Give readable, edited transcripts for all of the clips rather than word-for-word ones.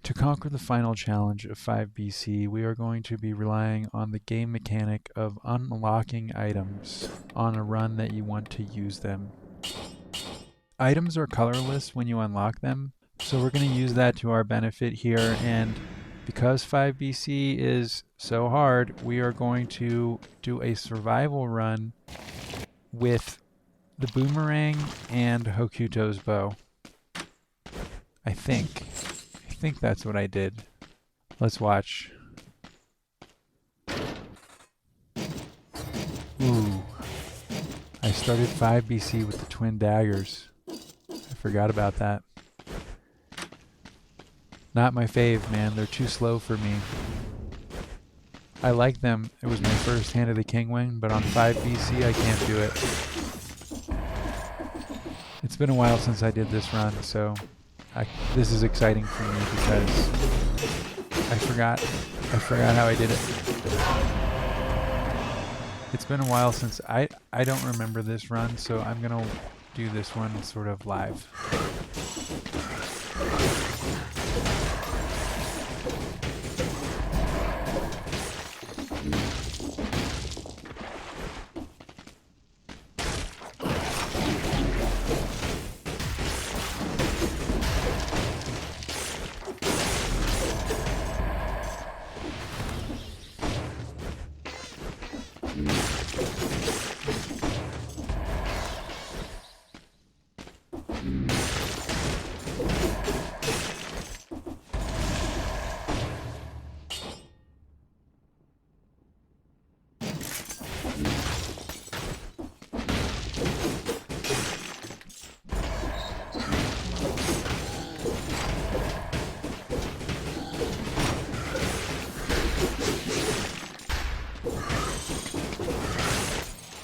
To conquer the final challenge of 5 BC, we are going to be relying on the game mechanic of unlocking items on a run that you want to use them. Items are colorless when you unlock them, so we're going to use that to our benefit here, and because 5 BC is so hard, we are going to do a survival run with the boomerang and Hokuto's bow. I think that's what I did. Let's watch. Ooh. I started 5 BC with the twin daggers. I forgot about that. Not my fave, man. They're too slow for me. I like them. It was my first Hand of the King win, but on 5 BC I can't do it. It's been a while since I did this run, so this is exciting for me because I forgot how I did it. It's been a while since I don't remember this run, so I'm gonna do this one sort of live.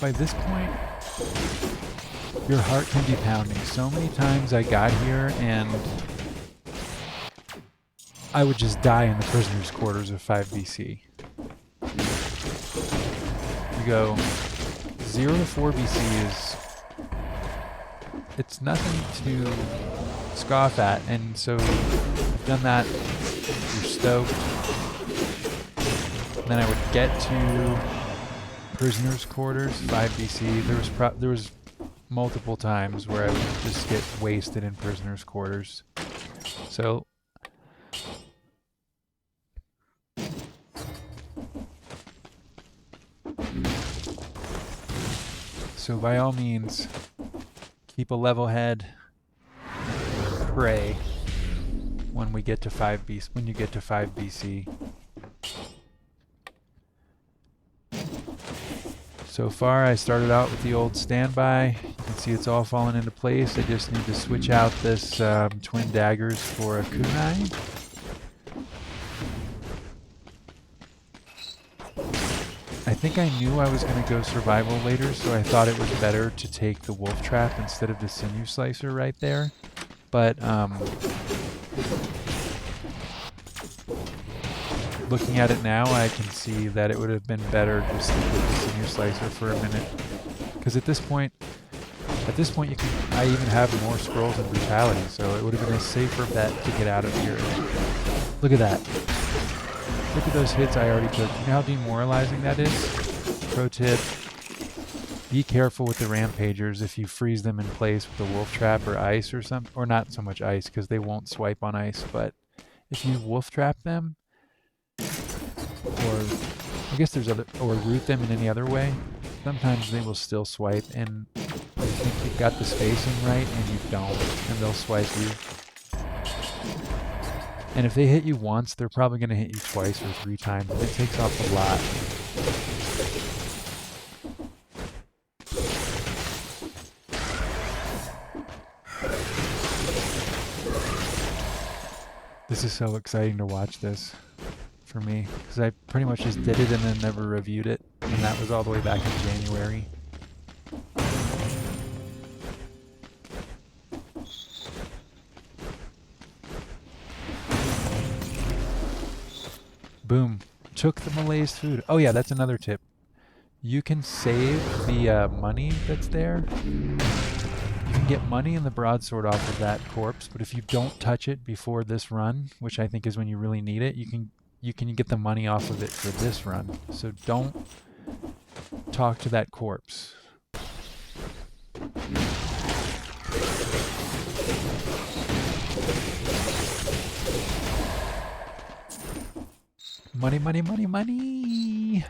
By this point, your heart can be pounding. So many times I got here and I would just die in the prisoner's quarters of 5 BC. You go 0 to 4 BC is... it's nothing to scoff at, and so you've done that, you're stoked. And then I would get to prisoner's quarters, 5 BC. There was multiple times where I would just get wasted in prisoner's quarters. So by all means, keep a level head. Pray when we get to 5 BC. When you get to 5 BC. So far, I started out with the old standby. You can see it's all fallen into place. I just need to switch out this twin daggers for a kunai. I think I knew I was going to go survival later, so I thought it was better to take the wolf trap instead of the sinew slicer right there. But looking at it now, I can see that it would have been better to stick with the sinew slicer for a minute. Because at this point you can, I even have more scrolls and brutality, so it would have been a safer bet to get out of here. Look at that. Look at those hits I already took. You know how demoralizing that is? Pro tip, be careful with the rampagers if you freeze them in place with the wolf trap or ice or something. Or not so much ice, because they won't swipe on ice, but if you wolf trap them, or I guess there's other, or root them in any other way, sometimes they will still swipe, and you think you've got the spacing right and you don't, and they'll swipe you. And if they hit you once, they're probably going to hit you twice or 3 times, and it takes off a lot. This is so exciting to watch this for me, because I pretty much just did it and then never reviewed it, and that was all the way back in January. Boom. Took the Malay's food. Oh yeah, that's another tip. You can save the money that's there You can get money in the broadsword off of that corpse, but if you don't touch it before this run, which I think is when you really need it, you can get the money off of it for this run. So don't talk to that corpse. Money, money, money, money!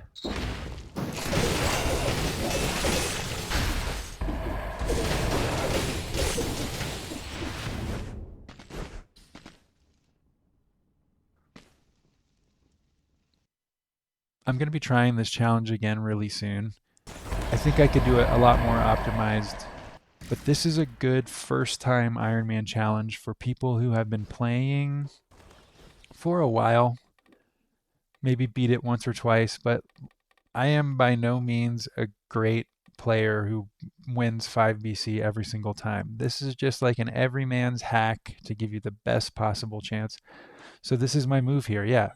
I'm going to be trying this challenge again really soon. I think I could do it a lot more optimized, but this is a good first time Iron Man challenge for people who have been playing for a while. Maybe beat it once or twice, but I am by no means a great player who wins 5 BC every single time. This is just like an everyman's hack to give you the best possible chance. So this is my move here, yeah.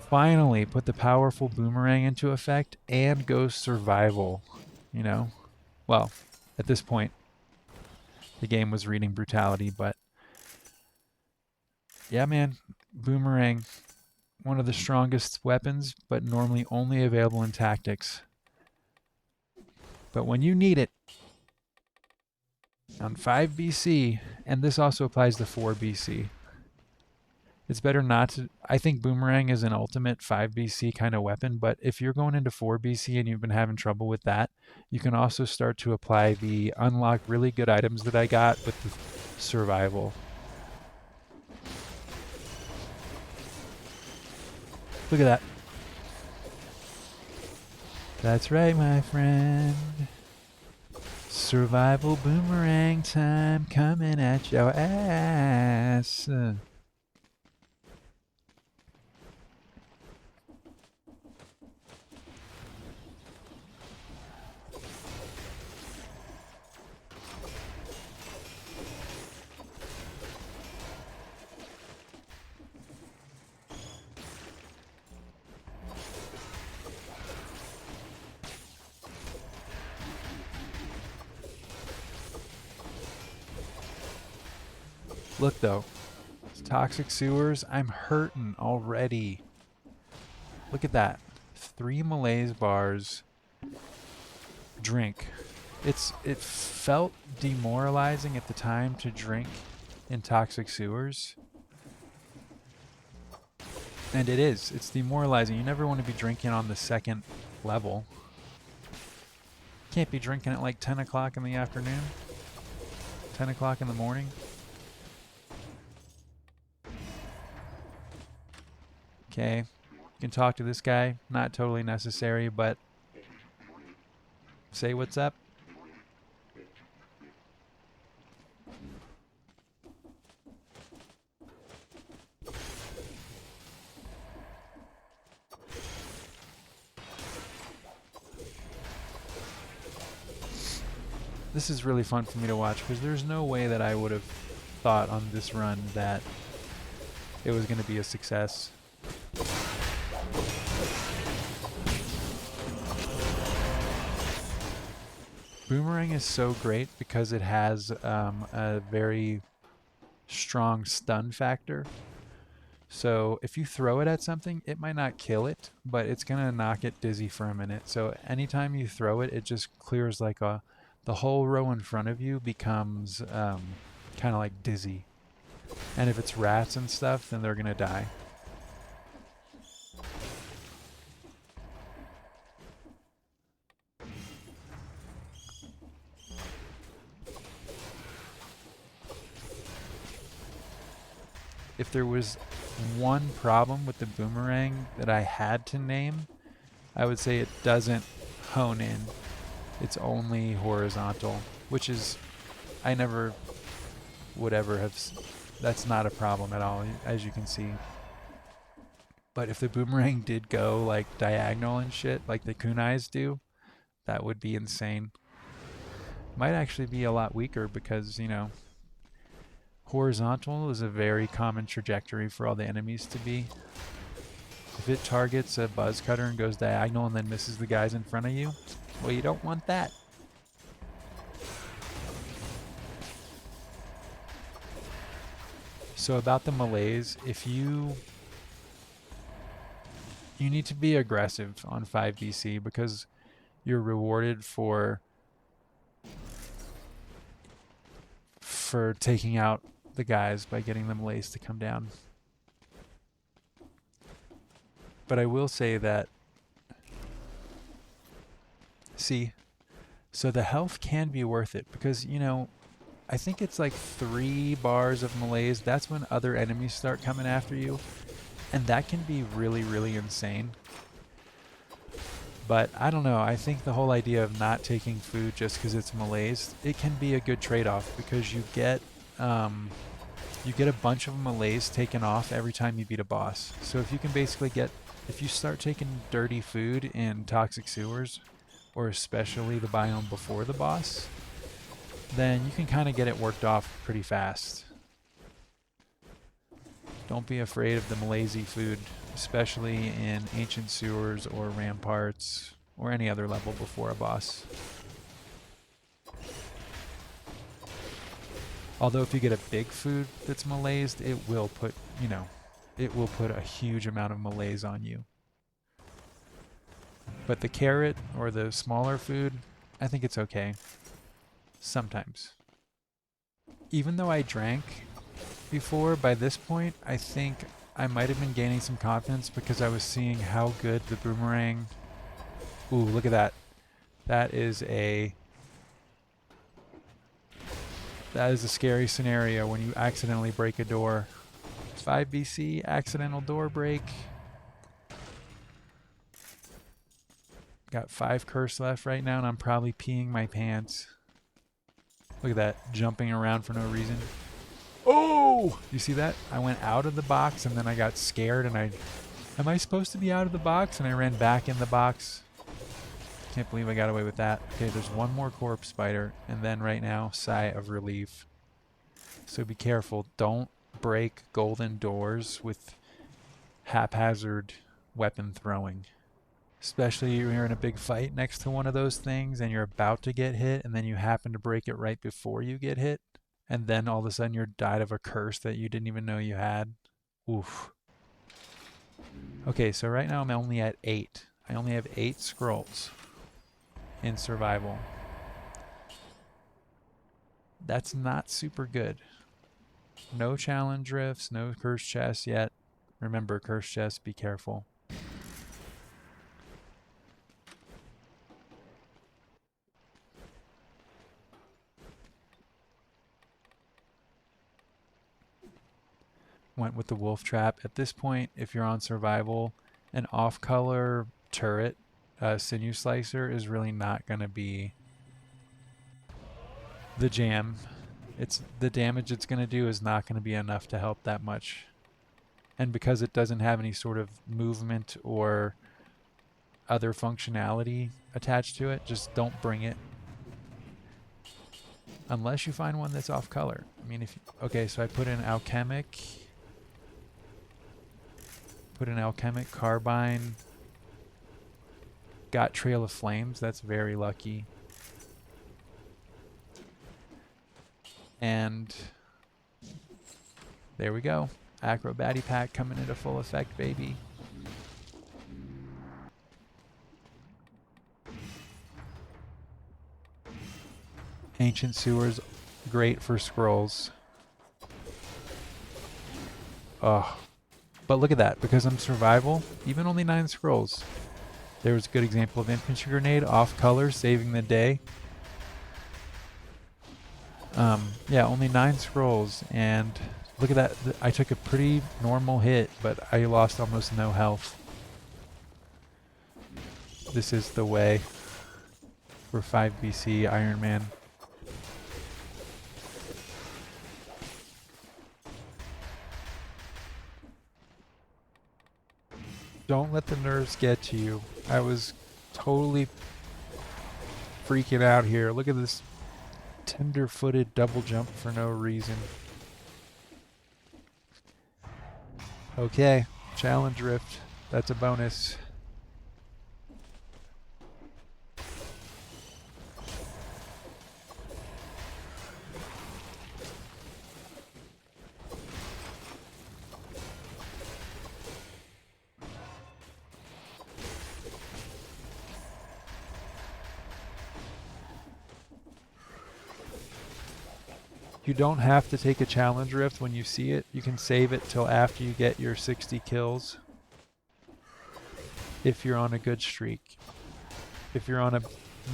Finally put the powerful boomerang into effect and go survival, you know? Well, at this point, the game was reading brutality, but yeah, man, boomerang, one of the strongest weapons, but normally only available in tactics. But when you need it, on 5 BC, and this also applies to 4 BC, it's better not to. I think boomerang is an ultimate 5 BC kind of weapon, but if you're going into 4 BC and you've been having trouble with that, you can also start to apply the unlock really good items that I got with the survival. Look at that. That's right, my friend. Survival boomerang time coming at your ass. Look though, it's toxic sewers. I'm hurting already. Look at that. 3 malaise bars. Drink. It felt demoralizing at the time to drink in toxic sewers. And it is. It's demoralizing. You never want to be drinking on the second level. Can't be drinking at like 10 o'clock in the afternoon. 10 o'clock in the morning. Okay, you can talk to this guy. Not totally necessary, but say what's up. This is really fun for me to watch because there's no way that I would have thought on this run that it was going to be a success. Boomerang is so great because it has a very strong stun factor. So if you throw it at something, it might not kill it, but it's going to knock it dizzy for a minute. So anytime you throw it, it just clears like the whole row in front of you becomes kind of like dizzy. And if it's rats and stuff, then they're going to die. If there was one problem with the boomerang that I had to name, I would say it doesn't hone in. It's only horizontal, which is, I never would ever have, that's not a problem at all, as you can see. But if the boomerang did go like diagonal and shit, like the kunais do, that would be insane. Might actually be a lot weaker because, you know, horizontal is a very common trajectory for all the enemies to be. If it targets a buzz cutter and goes diagonal and then misses the guys in front of you, well, you don't want that. So about the melees, if you need to be aggressive on 5BC because you're rewarded for taking out the guys by getting the melees to come down. But I will say that, see, so the health can be worth it because, you know, I think it's like 3 bars of melees. That's when other enemies start coming after you. And that can be really, really insane. But I don't know. I think the whole idea of not taking food just because it's melees, it can be a good trade-off because you get a bunch of melees taken off every time you beat a boss. So if you can basically if you start taking dirty food in Toxic Sewers, or especially the biome before the boss, then you can kind of get it worked off pretty fast. Don't be afraid of the melees food, especially in Ancient Sewers or Ramparts or any other level before a boss. Although if you get a big food that's melees, it will put, you know, it will put a huge amount of melees on you. But the carrot or the smaller food, I think it's okay. Sometimes. Even though I drank before, by this point, I think I might have been gaining some confidence because I was seeing how good the boomerang... Ooh, look at that. That is a scary scenario when you accidentally break a door. 5BC, accidental door break. Got 5 curse left right now, and I'm probably peeing my pants. Look at that, jumping around for no reason. Oh! You see that? I went out of the box, and then I got scared, and am I supposed to be out of the box? And I ran back in the box. Can't believe I got away with that. Okay, there's one more corpse spider, and then right now, sigh of relief. So be careful. Don't break golden doors with haphazard weapon throwing. Especially when you're in a big fight next to one of those things and you're about to get hit and then you happen to break it right before you get hit. And then all of a sudden you're died of a curse that you didn't even know you had. Oof. Okay, so right now I'm only at 8. I only have 8 scrolls in survival. That's not super good. No challenge rifts, no curse chests yet. Remember, curse chests, be careful. Went with the wolf trap. At this point, if you're on survival, an off-color turret sinew slicer is really not going to be the jam. The damage it's going to do is not going to be enough to help that much. And because it doesn't have any sort of movement or other functionality attached to it, just don't bring it. Unless you find one that's off color. I mean, okay, so I put in alchemic. Put in alchemic carbine. Got Trail of Flames. That's very lucky. And there we go. Acrobatty pack coming into full effect, baby. Ancient Sewers, great for scrolls. Oh. But look at that, because I'm survival, even only 9 scrolls. There was a good example of infantry grenade, off color, saving the day. Yeah, only 9 scrolls, and look at that. I took a pretty normal hit, but I lost almost no health. This is the way for 5BC Iron Man. Don't let the nerves get to you. I was totally freaking out here. Look at this tender-footed double jump for no reason. Okay, challenge rift. That's a bonus. You don't have to take a challenge rift when you see it. You can save it till after you get your 60 kills. If you're on a good streak. If you're on a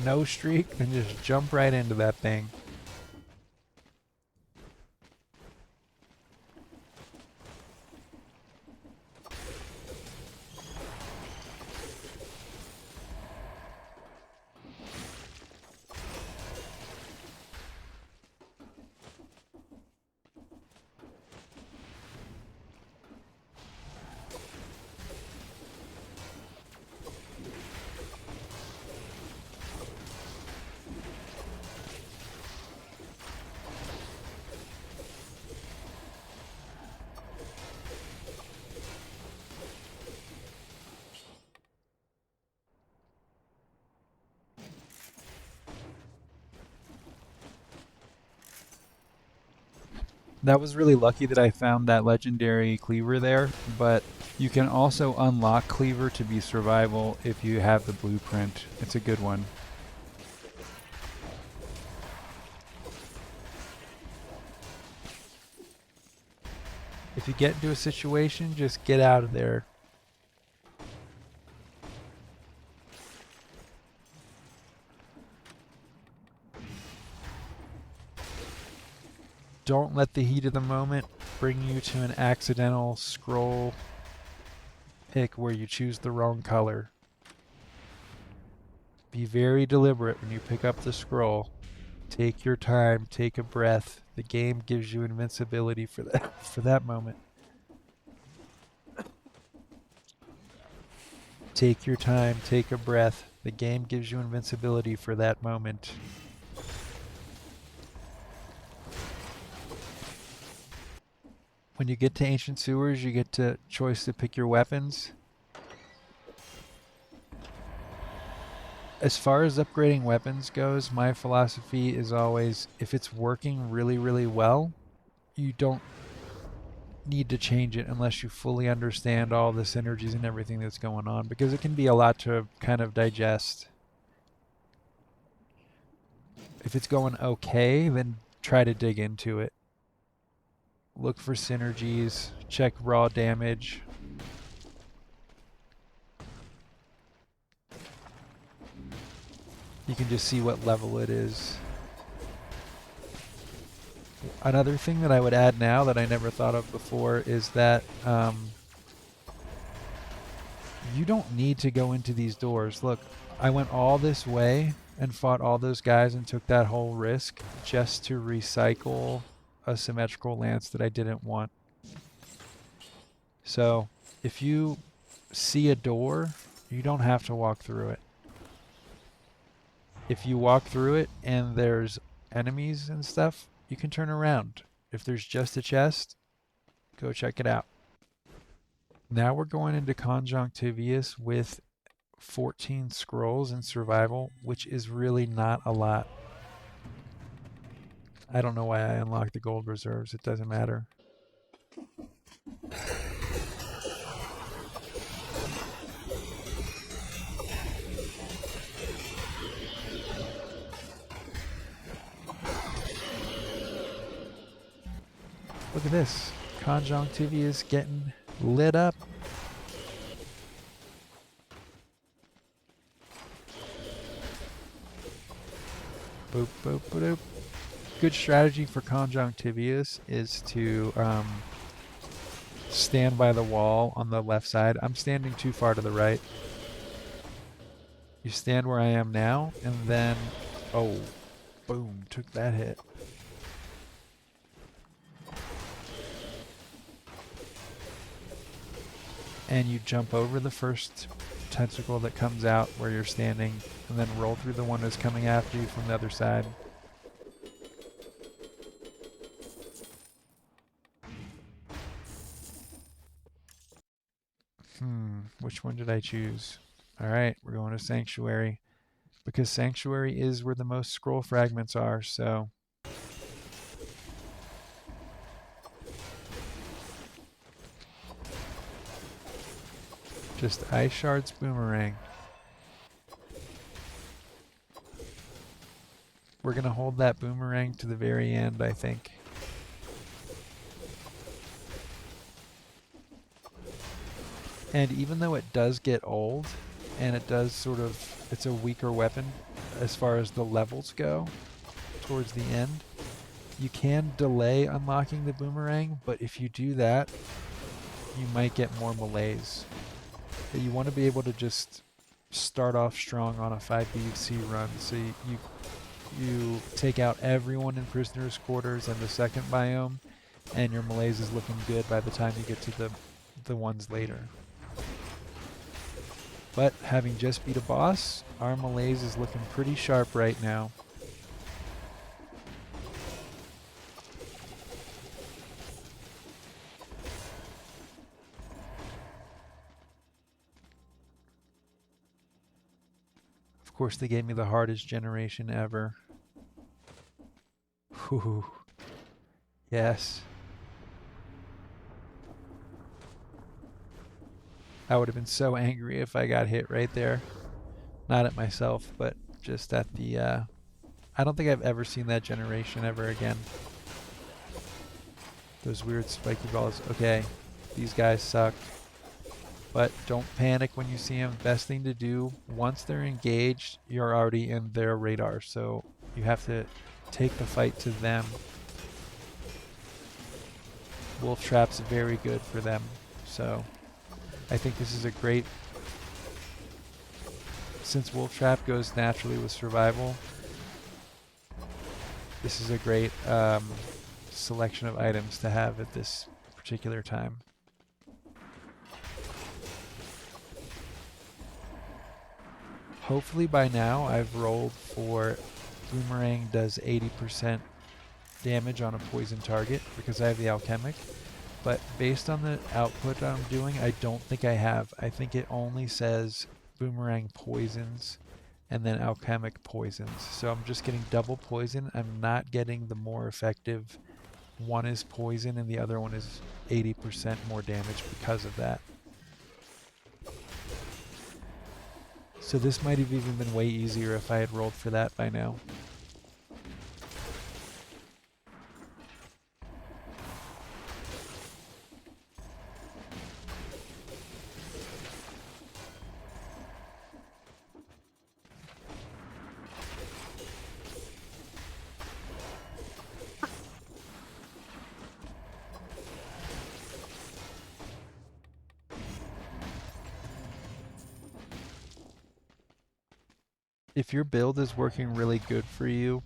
no streak, then just jump right into that thing. That was really lucky that I found that legendary cleaver there, but you can also unlock cleaver to be survival if you have the blueprint. It's a good one. If you get into a situation, just get out of there. Don't let the heat of the moment bring you to an accidental scroll pick where you choose the wrong color. Be very deliberate when you pick up the scroll. Take your time, take a breath. The game gives you invincibility for that moment. Take your time, take a breath. The game gives you invincibility for that moment. When you get to Ancient Sewers, you get to choice to pick your weapons. As far as upgrading weapons goes, my philosophy is always, if it's working really, really well, you don't need to change it unless you fully understand all the synergies and everything that's going on, because it can be a lot to kind of digest. If it's going okay, then try to dig into it. Look for synergies, check raw damage. You can just see what level it is. Another thing that I would add now that I never thought of before is that you don't need to go into these doors. Look, I went all this way and fought all those guys and took that whole risk just to recycle a symmetrical lance that I didn't want. So if you see a door, you don't have to walk through it. If you walk through it and there's enemies and stuff, you can turn around. If there's just a chest, go check it out. Now we're going into Conjunctivius with 14 scrolls in survival, which is really not a lot. I don't know why I unlocked the gold reserves. It doesn't matter. Look at this. Conjunctivius getting lit up. Boop, boop, boop. Good strategy for Conjunctivius is to stand by the wall on the left side. I'm standing too far to the right. You stand where I am now, and then, oh, boom, took that hit. And you jump over the first tentacle that comes out where you're standing, and then roll through the one that's coming after you from the other side. Which one did I choose? Alright, we're going to Sanctuary. Because Sanctuary is where the most scroll fragments are, so... Just Ice Shard's Boomerang. We're going to hold that Boomerang to the very end, I think. And even though it does get old, and it does sort of, it's a weaker weapon as far as the levels go towards the end, you can delay unlocking the boomerang, but if you do that, you might get more melees. But you want to be able to just start off strong on a 5BC run, so you take out everyone in Prisoner's Quarters and the second biome, and your melees is looking good by the time you get to the ones later. But having just beat a boss, our melees is looking pretty sharp right now. Of course, they gave me the hardest generation ever. Whew. Yes. I would have been so angry if I got hit right there. Not at myself, but just at the, I don't think I've ever seen that generation ever again. Those weird spiky balls. Okay, these guys suck. But don't panic when you see them. Best thing to do, once they're engaged, you're already in their radar. So you have to take the fight to them. Wolf Trap's very good for them. So I think this is a great, since Wolf Trap goes naturally with survival, this is a great selection of items to have at this particular time. Hopefully by now I've rolled for Boomerang does 80% damage on a poison target because I have the Alchemic. But based on the output I'm doing, I don't think I have. I think it only says Boomerang poisons and then Alchemic poisons. So I'm just getting double poison. I'm not getting the more effective. One is poison and the other one is 80% more damage because of that. So this might have even been way easier if I had rolled for that by now. If your build is working really good for you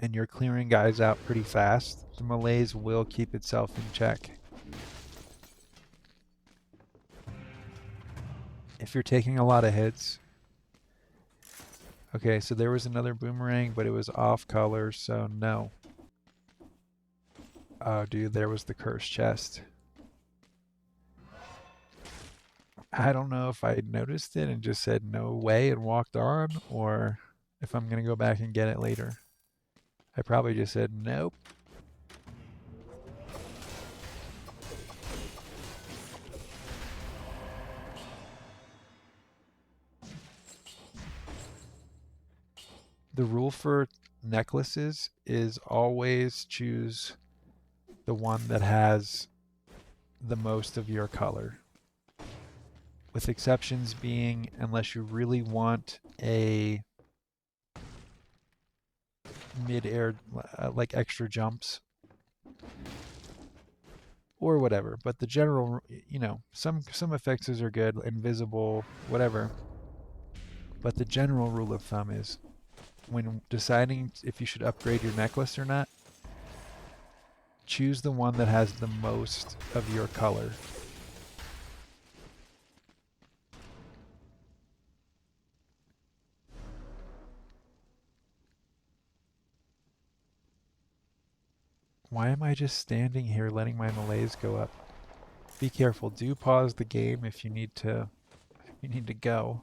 and you're clearing guys out pretty fast, the melees will keep itself in check. If you're taking a lot of hits. Okay, so there was another boomerang, but it was off color, so no. Oh, dude, there was the cursed chest. I don't know if I noticed it and just said no way and walked on, or if I'm going to go back and get it later. I probably just said nope. The rule for necklaces is always choose the one that has the most of your color. With exceptions being unless you really want a mid-air, like extra jumps or whatever. But the general, you know, some effects are good, invisible, whatever. But the general rule of thumb is when deciding if you should upgrade your necklace or not, choose the one that has the most of your color. Why am I just standing here letting my melees go up? Be careful. Do pause the game if you need to go.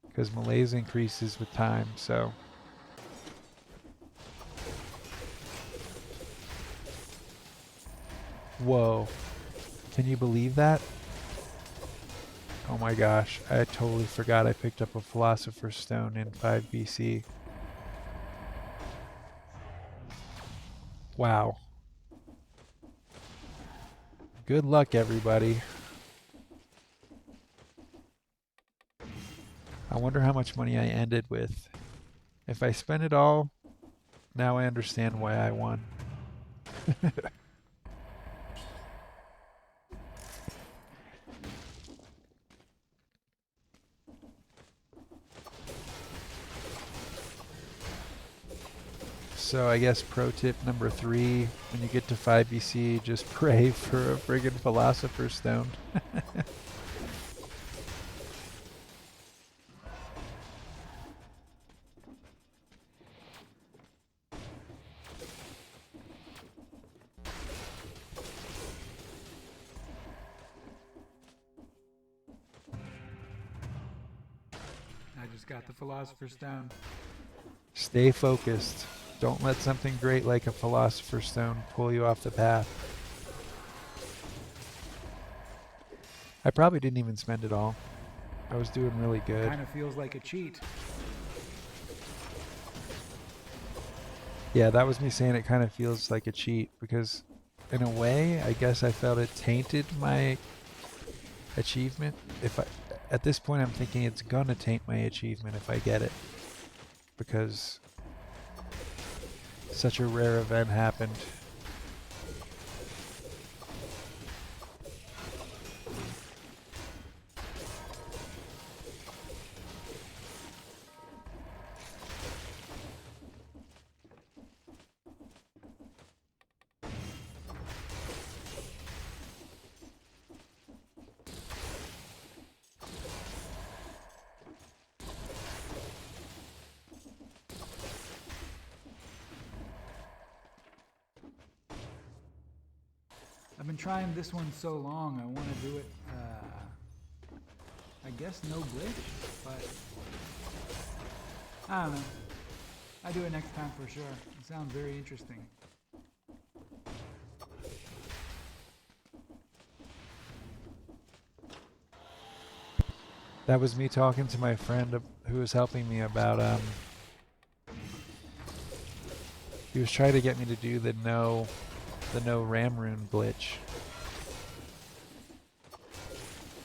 Because melees increases with time, so. Whoa. Can you believe that? Oh my gosh, I totally forgot I picked up a Philosopher's Stone in 5 BC. Wow. Good luck, everybody. I wonder how much money I ended with. If I spend it all, now I understand why I won. So I guess pro tip number 3, when you get to 5 BC, just pray for a friggin' Philosopher's Stone. I just got the Philosopher's Stone. Stay focused. Don't let something great like a Philosopher's Stone pull you off the path. I probably didn't even spend it all. I was doing really good. Kind of feels like a cheat. Yeah, that was me saying it kind of feels like a cheat because in a way, I guess I felt it tainted my achievement. At this point I'm thinking it's gonna taint my achievement if I get it because such a rare event happened. I've been trying this one so long, I want to do it, I guess no glitch, but I don't know. I do it next time for sure. It sounds very interesting. That was me talking to my friend who was helping me about he was trying to get me to do the no ram rune glitch.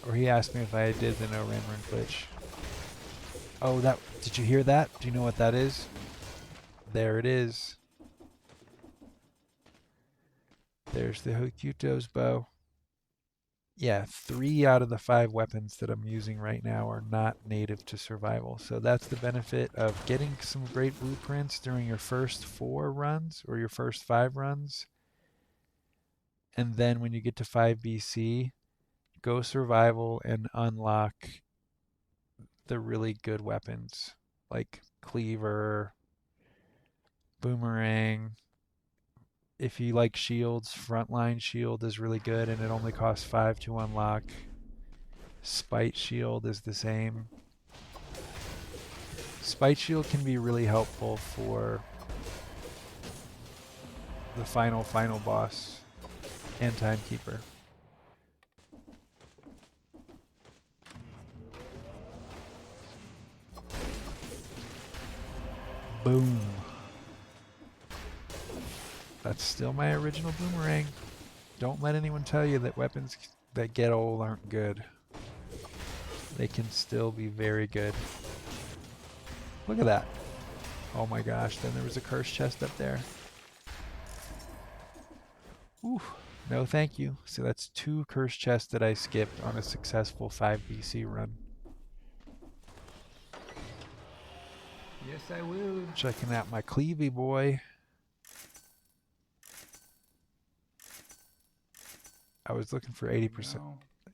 Or he asked me if I did the no ram rune glitch. Oh, did you hear that? Do you know what that is? There it is. There's the Hokuto's bow. Yeah, 3 out of the 5 weapons that I'm using right now are not native to survival. So that's the benefit of getting some great blueprints during your first 4 runs or your first 5 runs. And then when you get to 5 BC, go survival and unlock the really good weapons like cleaver, boomerang. If you like shields, frontline shield is really good and it only costs 5 to unlock. Spite shield is the same. Spite shield can be really helpful for the final boss and timekeeper. Boom. That's still my original boomerang. Don't let anyone tell you that weapons that get old aren't good. They can still be very good. Look at that. Oh my gosh, then there was a cursed chest up there. Ooh, no thank you. So that's 2 cursed chests that I skipped on a successful 5 BC run. Yes, I will. Checking out my Cleavy boy. I was looking for 80%.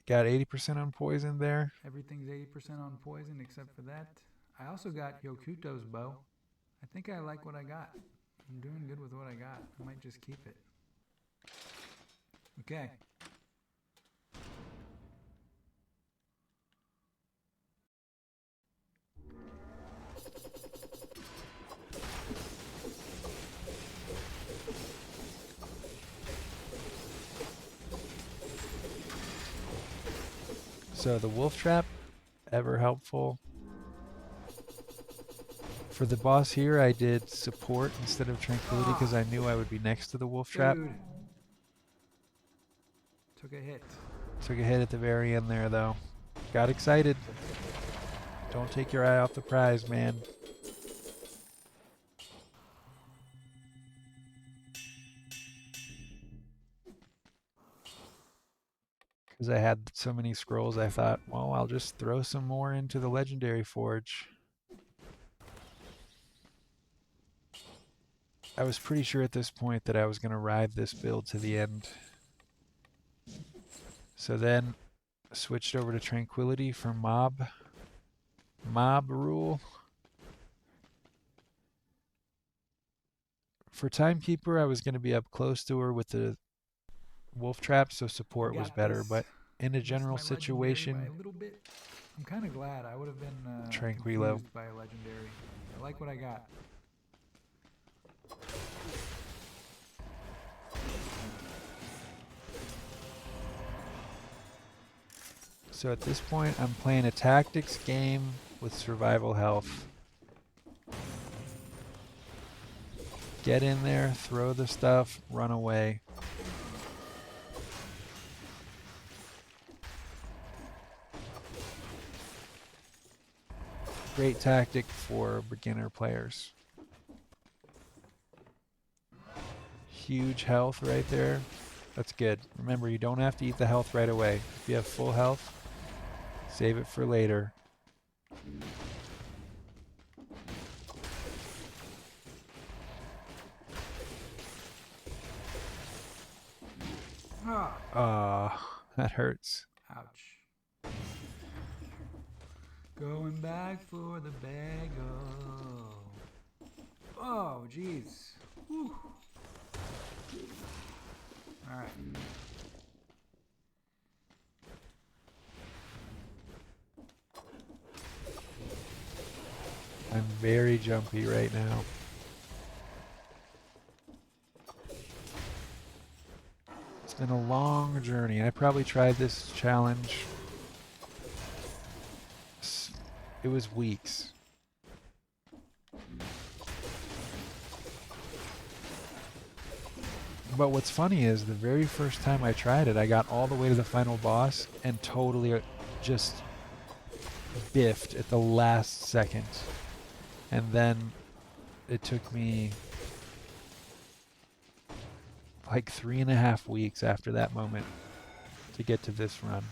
Got 80% on poison there. Everything's 80% on poison except for that. I also got Hokuto's bow. I think I like what I got. I'm doing good with what I got. I might just keep it. Okay. So the wolf trap, ever helpful. For the boss here, I did support instead of tranquility because I knew I would be next to the wolf trap. Dude. Took a hit. Took a hit at the very end there, though. Got excited. Don't take your eye off the prize, man. Because I had so many scrolls, I thought, well, I'll just throw some more into the Legendary Forge. I was pretty sure at this point that I was going to ride this build to the end. So then switched over to Tranquility for mob rule. For Timekeeper, I was going to be up close to her with the wolf trap, so support was better. But in a general situation, a little bit. I'm kind of glad. I would have been Tranquilo. confused by a legendary. I like what I got. So at this point, I'm playing a tactics game with survival health. Get in there, throw the stuff, run away. Great tactic for beginner players. Huge health right there. That's good. Remember, you don't have to eat the health right away. If you have full health, save it for later. Ah, that hurts. Ouch. Going back for the bagel. Oh, jeez. Alright. I'm very jumpy right now. It's been a long journey. I probably tried this challenge. It was weeks. But what's funny is the very first time I tried it, I got all the way to the final boss and totally just biffed at the last second. And then it took me like 3.5 weeks after that moment to get to this run.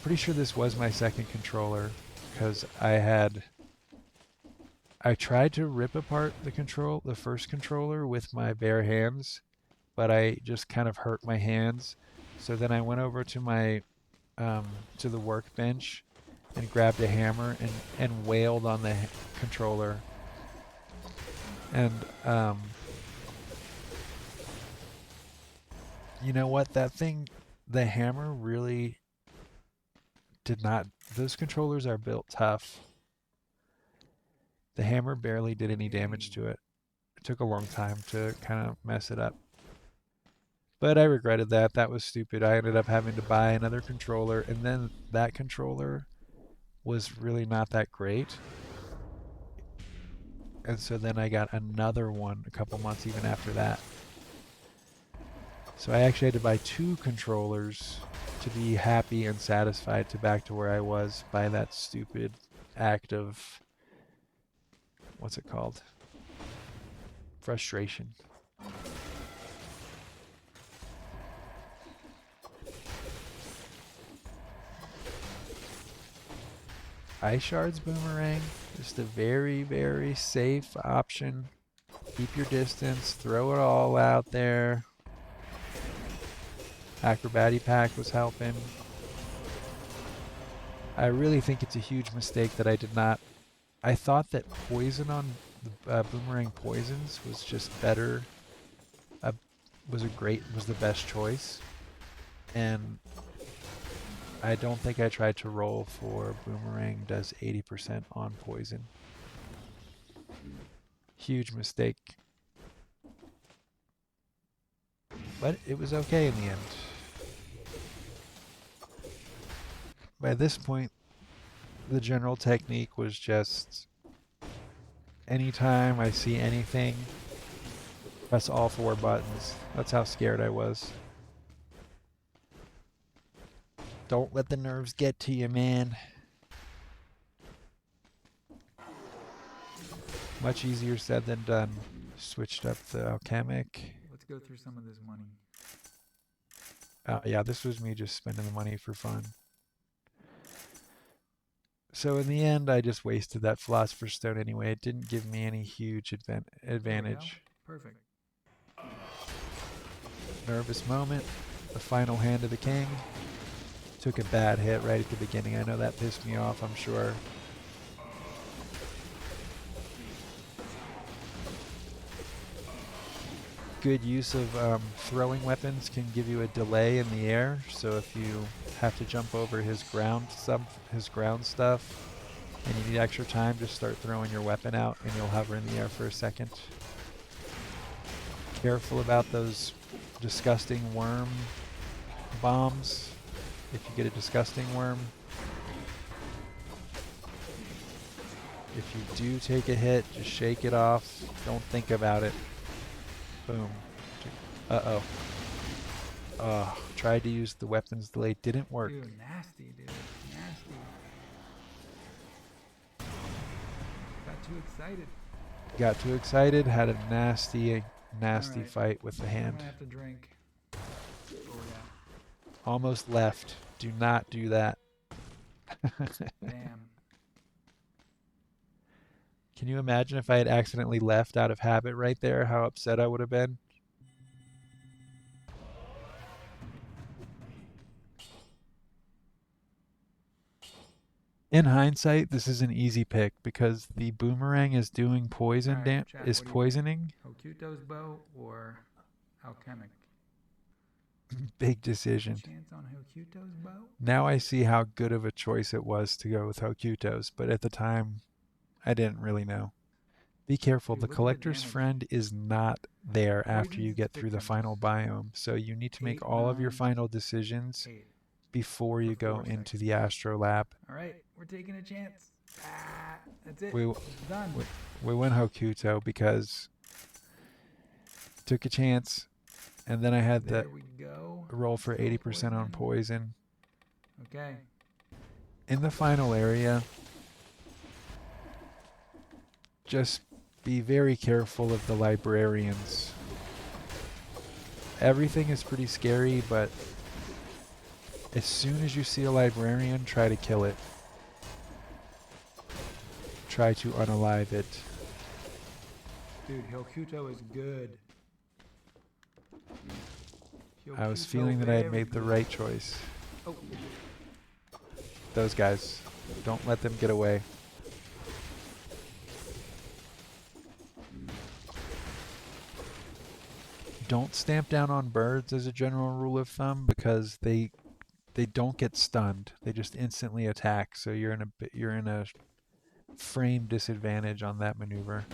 Pretty sure this was my second controller because I tried to rip apart the first controller with my bare hands, but I just kind of hurt my hands. So then I went over to my to the workbench and grabbed a hammer and wailed on the controller. And you know what? That thing, the hammer really did not. Those controllers are built tough. The hammer barely did any damage to it. It took a long time to kind of mess it up. But I regretted that. That was stupid. I ended up having to buy another controller, and then that controller was really not that great. And so then I got another one a couple months even after that. So I actually had to buy 2 controllers to be happy and satisfied to back to where I was by that stupid act of, what's it called? Frustration. Ice Shards Boomerang, just a very, very safe option. Keep your distance, throw it all out there. Acrobati Pack was helping. I really think it's a huge mistake that I did not. I thought that poison on the Boomerang Poisons was just better. Was the best choice, and I don't think I tried to roll for Boomerang does 80% on poison. Huge mistake. But it was okay in the end. By this point, the general technique was just anytime I see anything Press all 4 buttons. That's how scared I was. Don't let the nerves get to you, man. Much easier said than done. Switched up the alchemic. Let's go through some of this money. Yeah, this was me just spending the money for fun. So in the end, I just wasted that Philosopher's Stone anyway. It didn't give me any huge advantage. Perfect. Nervous moment. The final hand of the king. Took a bad hit right at the beginning. I know that pissed me off, I'm sure. Good use of throwing weapons can give you a delay in the air. So if you have to jump over his ground stuff, and you need extra time, just start throwing your weapon out and you'll hover in the air for a second. Careful about those disgusting worm bombs. If you get a disgusting worm. If you do take a hit, just shake it off. Don't think about it. Boom. Uh-oh. Tried to use the weapons delay. Didn't work. Dude, nasty, dude. Nasty. Got too excited. Got too excited. Had a nasty Alright. fight with the I'm hand. gonna have to drink. Oh, yeah. Almost left. Do not do that. Damn. Can you imagine if I had accidentally left out of habit right there, how upset I would have been? In hindsight, this is an easy pick because the boomerang is doing poison Alright, chat, is what do you think? poisoning. Hokuto's bow or alchemic? Big decision. Chance on Hokuto's bow? Now I see how good of a choice it was to go with Hokuto's, but at the time, I didn't really know. Be careful, Dude, the look at the collector's damage. friend is not there after you Poison's get through the 6 final inches. biome, so you need to make 8, all of your 9, final decisions 8. before you For go 4 into seconds. the Astro Lab. Alright, we're taking a chance. Ah, that's it. We It's done. we went Hokuto because took a chance, and then I had the There we go. roll for Still 80% on poison. Okay. In the final area, just be very careful of the librarians. Everything is pretty scary, but as soon as you see a librarian, try to kill it. Try to unalive it. Dude, Hokuto is good. I was Hokuto feeling that I had very made the good. right choice. Oh, Those guys, don't let them get away. Don't stamp down on birds as a general rule of thumb because they don't get stunned. They just instantly attack. So you're in a frame disadvantage on that maneuver.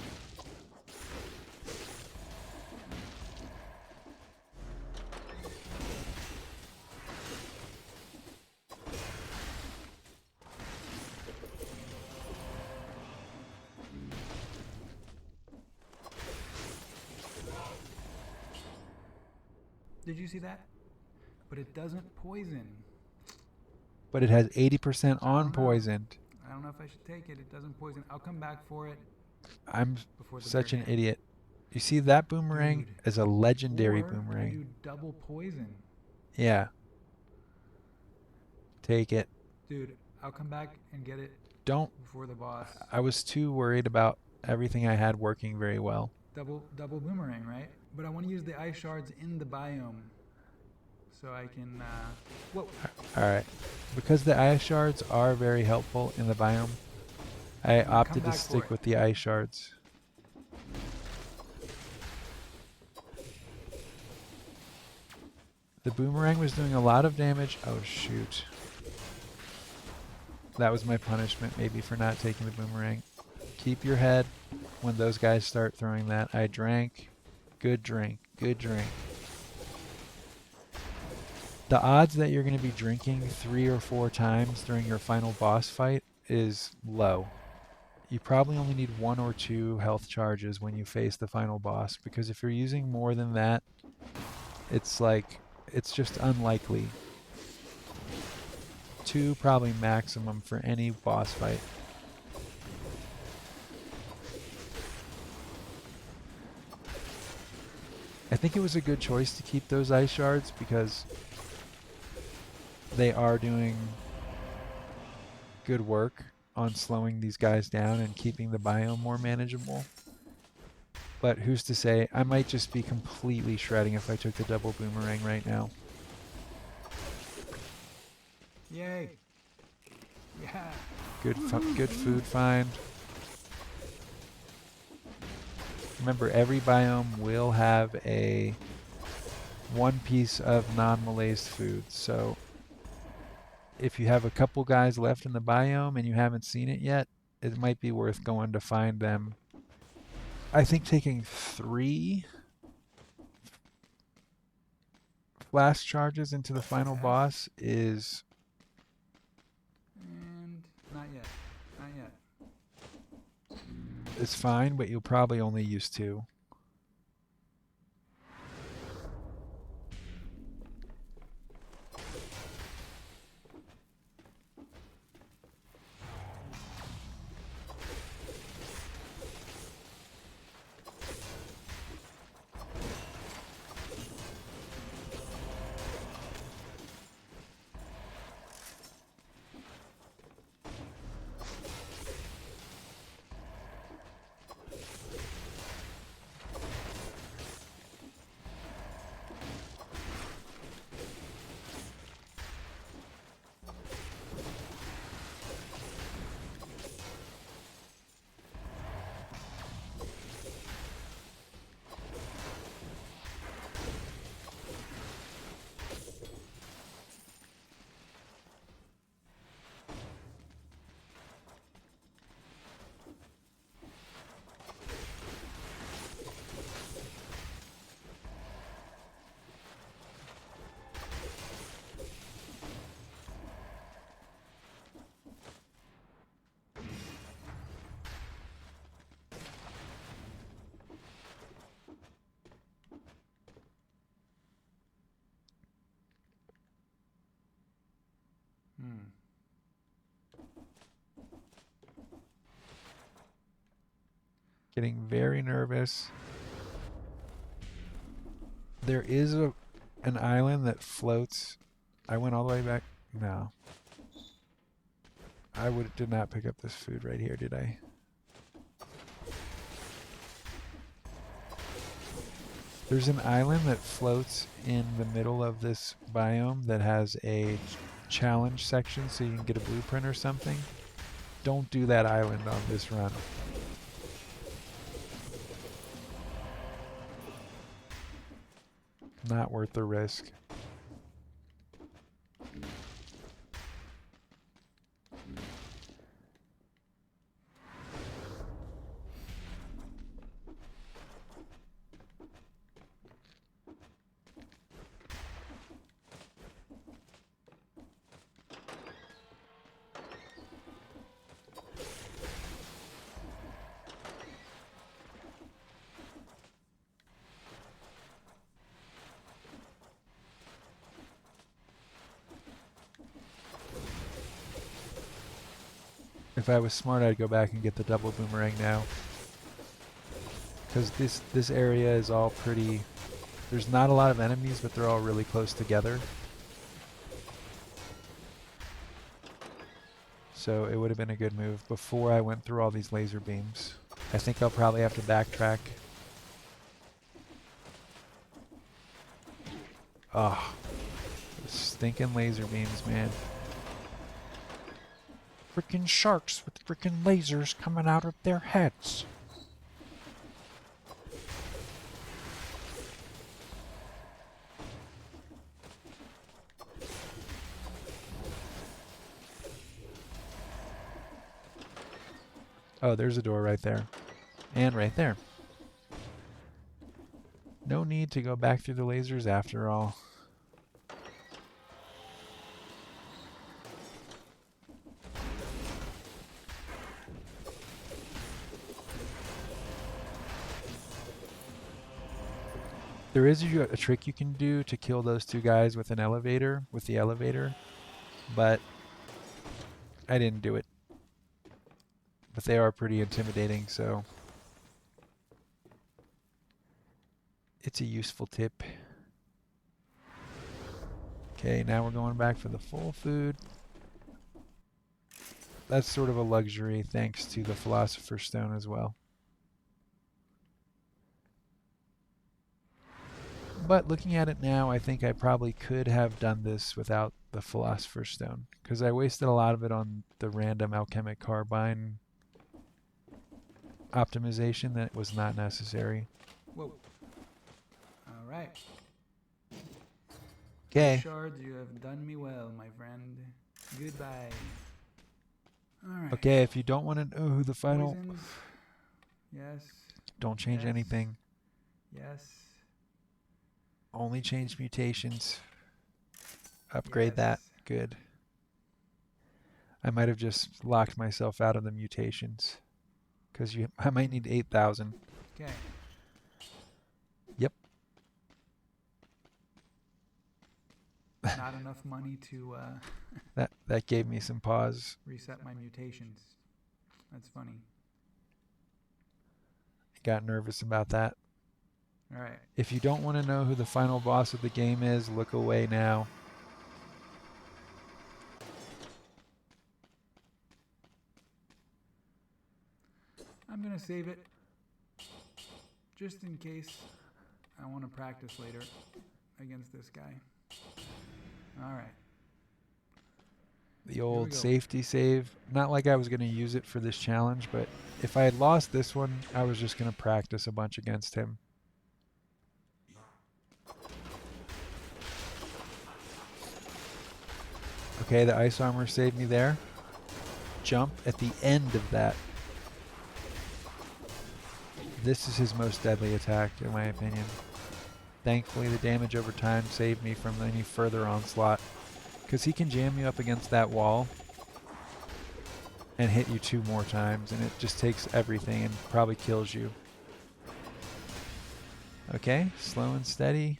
did you see that? But it doesn't poison. But it has 80% I on don't know. poisoned. I don't know if I should take it. It doesn't poison. I'll come back for it I'm before the such very an end. idiot. You see that boomerang Dude. is a legendary Or I boomerang. do double poison. Yeah. Take it. Dude, I'll come back and get it Don't. before the boss. I was too worried about everything I had working very well. Double boomerang, right? But I want to use the ice shards in the biome. So I can, whoa. Alright. Because the ice shards are very helpful in the biome, I gonna come opted to back for stick it. with the ice shards. The boomerang was doing a lot of damage. Oh shoot. That was my punishment maybe for not taking the boomerang. Keep your head when those guys start throwing that. I drank. Good drink. Good drink. The odds that you're going to be drinking 3 or 4 times during your final boss fight is low. you probably only need 1 or 2 health charges when you face the final boss, because if you're using more than that, it's like, it's just unlikely. 2 probably maximum for any boss fight. I think it was a good choice to keep those ice shards because they are doing good work on slowing these guys down and keeping the biome more manageable. But who's to say? I might just be completely shredding if I took the double boomerang right now. Yay! Yeah. Good food find. Remember, every biome will have a 1 piece of non-malazed food. So if you have a couple guys left in the biome and you haven't seen it yet, it might be worth going to find them. I think taking 3 flash charges into the final boss is... And not yet. Not yet. It's fine, but you'll probably only use 2. Getting very nervous. There is an island that floats. I went all the way back. No. I did not pick up this food right here, did I? There's an island that floats in the middle of this biome that has a challenge section so you can get a blueprint or something. Don't do that island on this run. Not worth the risk. If I was smart, I'd go back and get the double boomerang now. Because this area is all pretty... There's not a lot of enemies, but they're all really close together. So it would have been a good move before I went through all these laser beams. I think I'll probably have to backtrack. Oh, stinking laser beams, man. Frickin' sharks with frickin' lasers coming out of their heads. Oh, there's a door right there. And right there. No need to go back through the lasers after all. There is a trick you can do to kill those two guys with an elevator, with the elevator, but I didn't do it. But they are pretty intimidating, so it's a useful tip. Okay, now we're going back for the full food. That's sort of a luxury thanks to the Philosopher's Stone as well. But looking at it now, I think I probably could have done this without the Philosopher's Stone, because I wasted a lot of it on the random alchemic carbine optimization that was not necessary. Whoa. All right. Okay. Shards, you have done me well, my friend. Goodbye. All right. Okay, if you don't want to know who the final... Poisons. Yes. Don't change Yes. anything. Yes. Only change mutations. Upgrade that. Yes. Good. I might have just locked myself out of the mutations. Because I might need 8,000. Okay. Yep. Not enough money to That gave me some pause. reset my mutations. That's funny. I got nervous about that. All right. If you don't want to know who the final boss of the game is, look away now. I'm going to save it just in case I want to practice later against this guy. All right. The we old go. safety save. Not like I was going to use it for this challenge, but if I had lost this one, I was just going to practice a bunch against him. Okay, the ice armor saved me there. Jump at the end of that. This is his most deadly attack, in my opinion. Thankfully, the damage over time saved me from any further onslaught, because he can jam you up against that wall and hit you 2 more times, and it just takes everything and probably kills you. Okay, slow and steady.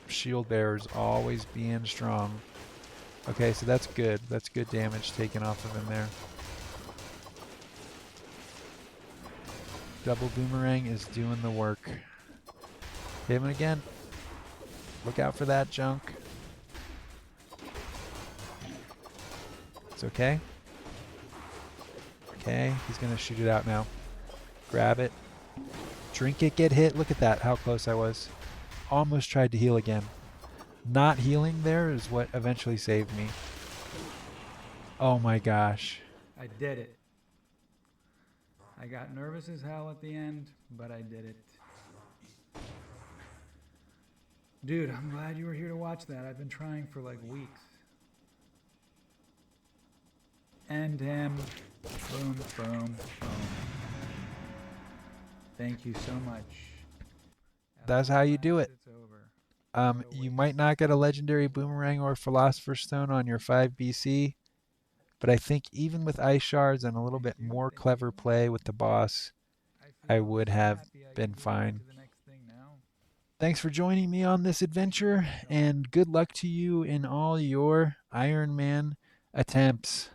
Shield bearers always being strong. Okay, so that's good. That's good damage taken off of him there. Double boomerang is doing the work. Hit him again. Look out for that junk. It's okay. Okay, he's going to shoot it out now. Grab it. Drink it, get hit. Look at that, how close I was. Almost tried to heal again. Not healing there is what eventually saved me. Oh my gosh. I did it. I got nervous as hell at the end, but I did it. Dude, I'm glad you were here to watch that. I've been trying for like weeks. End him. Boom, boom, boom. Thank you so much. That's how you do it. It's over. You might not get a legendary boomerang or philosopher's stone on your 5 BC, but I think even with ice shards and a little bit more clever play with the boss, I would have been fine. Thanks for joining me on this adventure, and good luck to you in all your Iron Man attempts.